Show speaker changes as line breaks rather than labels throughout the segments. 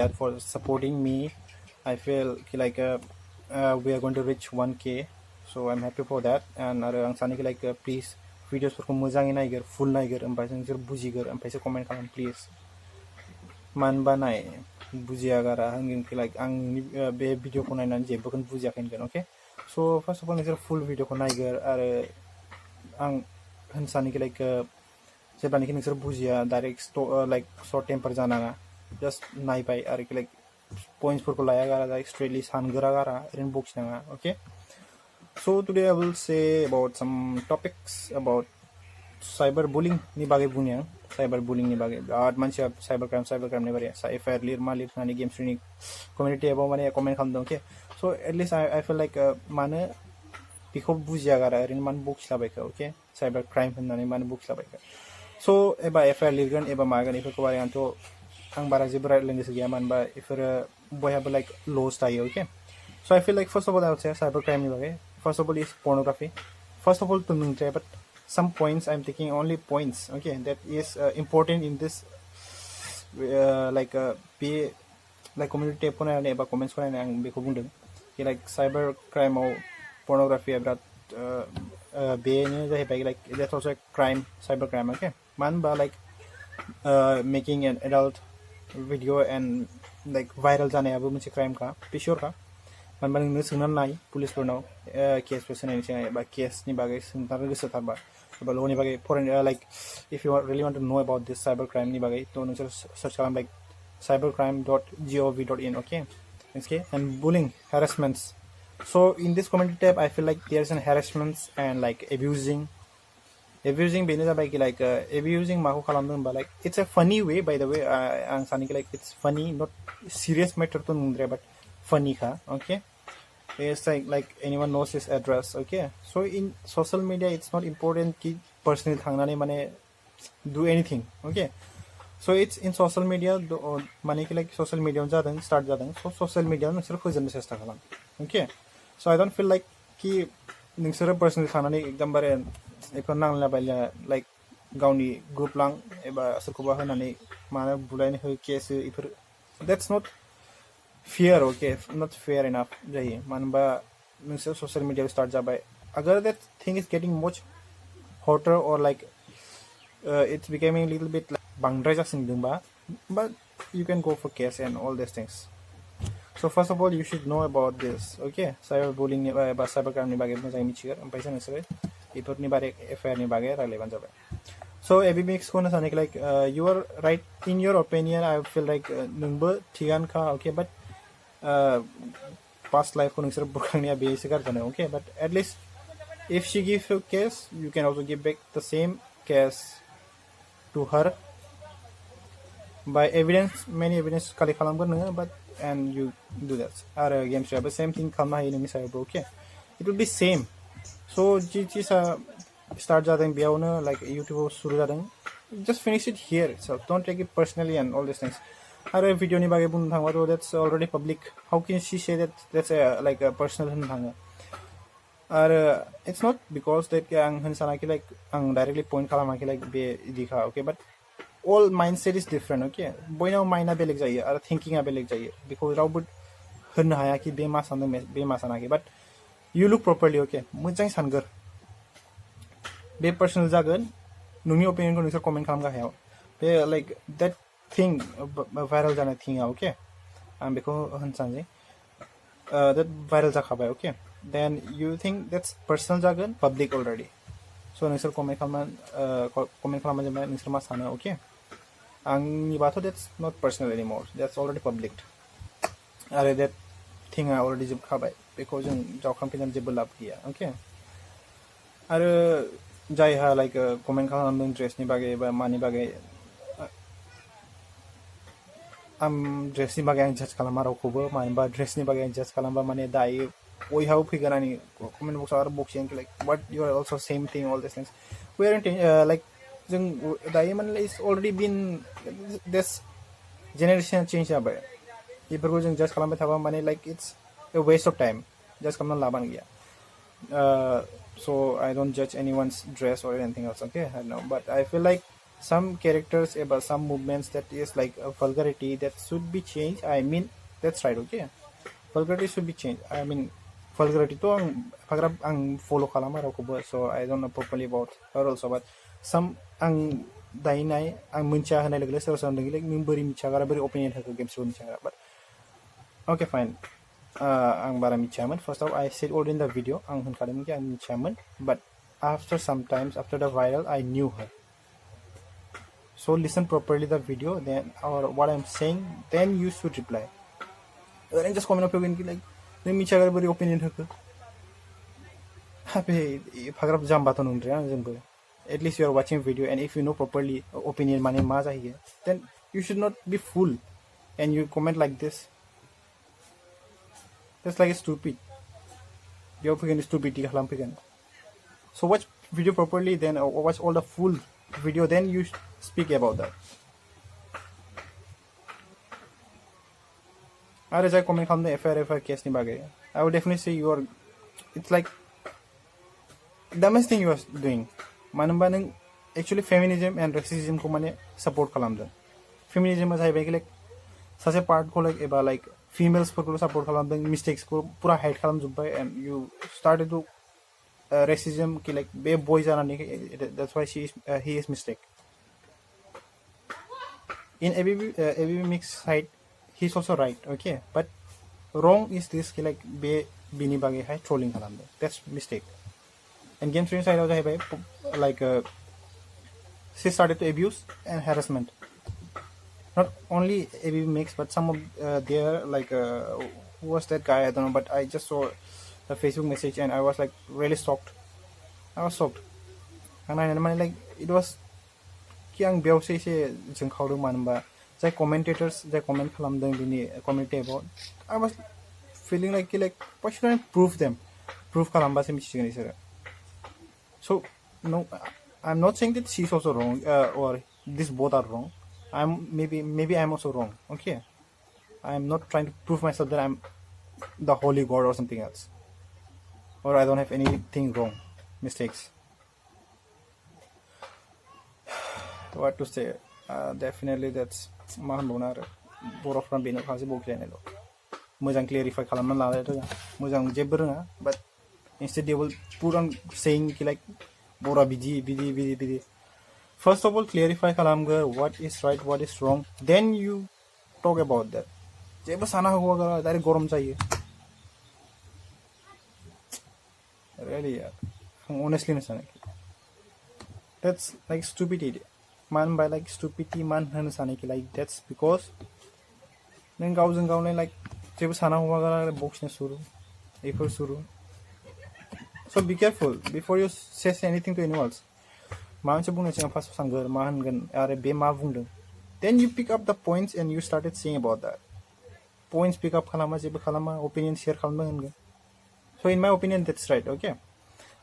that for supporting me. I feel like we are going to reach 1K, so I'm happy for that. And आं सानो like please videos फोरखौ मोजाङै नायगोर full नायगोर ओमफ्राय नोंसोर बुजिगोर ओमफ्रायसो comment खालाम please मानबा नाय बुजिया गारा होनगोन like आं बे भिडिअखौ नायनानै जेबोखौनो बुजियाखै होनगोन okay so first of all नोंसोर full भिडिअखौ नायगोर आरो आं होन सानो like जेब्लानोखि नोंसोर बुजिया डाइरेक्ट like short temper जानाङा just नायबाय आरो like points फोरखौ लाया गारा like straightly सानगोरा गारा ओरैनो बखिनाङा okay so today I will say about some topics about cyberbullying ni bagay bunya cyberbullying ni bagay birat mansia cybercrime ni bagay sa FWRA liर Gemsri ni community abo mane comment खालामदों okay so at least I feel like मानो बेखौ बुजिया गारा ओरैनो मानो बखिलाबायखो okay cybercrime होननानै मानो बखिलाबायखो so एबा FWRA लिरगोन एबा मागोन इफोरखौ बारे आं बारा जेबो रायलायनो गोसो गैया मानोबा इफोरो बयहाबो like laws थायो okay so I feel like first of all I would say cybercrime ni bagay first of all is pornography first of all to nungtray but some points I'm taking only points okay that is important in this like be like community pona eba comments ko na ang beko bundeng like cyber crime or pornography about be ni jahi like that's also a crime cyber crime okay man ba like making an adult video and like viral jane abo moche crime ka be sure ka man ba nोंनो सोंनानै नाय police फोरनाव case फोसनायनि सिगां एबा केसनि बागै सोंथारनो गोसो थारबा एबा ल'नि बागै फरायनो like if you really want to know about this cyber crime नि बागै तो नोंसोर search खालाम like cybercrime.gov.in okay and bullying harassments so in this community tab I feel like there's an harassments and like abusing बेनो जाबाय like abusing माखौ खालामदों होनबा like it's a funny way by the way आं सानो like it's funny not serious matter तो नंद्राया but funny का okay it's like anyone knows his address okay so in social media it's not important ki personally thangna mane do anything okay so it's in social media mane ki like social media jadang start jadang so social media nosor khojano chesta khalam okay so I don't feel like ki nosor personally thangna ekdam bare ekon nangla baila like gauni group lang eba sokoba hanani mana bulaini ho case ifur that's not fear okay not fair enough jahi manba nोंसोर social media start जाबाय agar that thing is getting much hotter or like it's becoming a little bit like बांद्राय जासिनदोंबा but you can go for case and all these things so first of all you should know about this okay cyberbullying ni बा cybercrime ni बागै मोजाङै मिथिगोर ओमफ्राय नोंसोर बेफोरनि बारे FWRA नि बागै रायलायबानो जाबाय so ABMX को सानो like you are right in your opinion I feel like नोंबो थिगानो खा okay but past life ko nungsir burkangnya be sigar jane okay but at least if she gives you case you can also give back the same case to her by evidence many evidence kali khalamgor nanga but and you do that are games the same thing khalna hai nungi sai okay it will be same so ji sa start jadang biauna like YouTube suru jadang just finish it here so don't take it personally and all these things are video ni bagay bun thangwa to that's already public how can she say that that's a like a personal thanga are it's not because that ang hansana ki like ang directly point khalama ki like be dikha okay but all mindset is different okay boynaw mind a beleg jayo are thinking a beleg jayo because raw hun haya ki be ma sana ki but you look properly okay mojang sangor be personal jagon nungni opinion ko nusar comment khalam ga hayo be like that thing viral jana thing okay and because hansanji that viral jakhabai okay then you think that's personal jargon public already so nusar comment khaman jama nusar ma sana okay angni bato that's not personal anymore that's already public are that thing already jakhabai because जों जावखां पिनान जेबो लाब गैया okay आरो जायहा like comment खालामदों dress नि बागै बा मानि बागै dress ni bagay judge kalama rakobo manba dress ni bagay judge kalamba mane dai oi how figurani comment box or boxing like but you are also same thing all these things we aren't like jung dai man is already been this generation change abai ibergo jung judge kalamba thaba mane like it's a waste of time just kamna laban gya so I don't judge anyone's dress or anything else okay I know but I feel like some characters about some movements that is like a vulgarity that should be changed. I mean, that's right, okay? Vulgarity should be changed. I mean, vulgarity to ang follow kalama rakubo, so I don't know properly about her also, but some ang dainai ang muncha hanay lagla sa something like mimbari michagara bari opinion haka Gemsri michagara, but okay, fine. Ang bara michaman. First of all, I said already in the video ang hankalim ki ang michaman, but after sometimes after the viral, I knew her. So listen properly the video, then or what I'm saying, then you should reply. And just comment up again like, let me check everybody opinion her. Happy paragraph jambaton undre. At least you are watching video, and if you know properly opinion mane maza here, then you should not be fool, and you comment like this. That's like stupid. You're freaking stupid. So watch video properly, then watch all the full video, then you speak about that. As I comment on the FWRA case ni bagay, I would definitely say you are. It's like dumbest thing you are doing. Manamba nang actually feminism and racism ko mane support kalam dan. Feminism as I like such a part ko like eba like females ko support kalam dan, mistakes ko pura hide kalam jubbai, and you started to racism ki like be boys are that's why he is mistake. In ABB mix side, he's also right, okay, but wrong is this ki like be bini bagay hai trolling kalam dan. That's mistake. And Gemsri side also hai like she started to abuse and harassment. Not only ABB mix, but some of their like who was that guy, I don't know, but I just saw the Facebook message and I was like really shocked. I was shocked, and I like it was kiang biawse se jeng khawdu manba jai commentators jai comment khalam dang bini comment about. I was feeling like why should I prove khalam ba se michigani sir. So no, I'm not saying that she's also wrong or these both are wrong. Maybe I'm also wrong. Okay, I'm not trying to prove myself that I'm the holy god or something else, or I don't have anything wrong, mistakes. What to say? Definitely that's mahan bonar borok from bino khasi bokhi nelo. Mujang clarify kalamna lala itu, mujang jebber but instead they will put on saying like bora bidi. First of all, clarify kalamgar what is right, what is wrong. Then you talk about that. Jeba sana hua gara dari gorom chahiye. Really, honestly, that's like stupidity. Man by like stupidity man like that's because then gaus and gaun like jeba sana hua gara box ne suru, efor suru. So be careful before you say anything to anyone else. Then you pick up the points and you started saying about that. Points pick up opinion share. So in my opinion that's right, okay.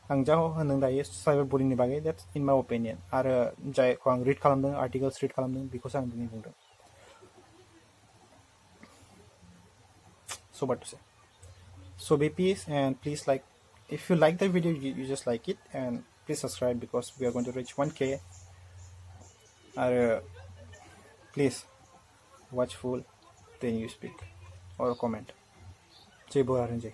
Cyberbullying that's in my opinion. Read articles read because I'm doing. So what to say? So be peace, and please like, if you like the video, you just like it, and please subscribe because we are going to reach 1K. Please watch full, then you speak or comment. JABW.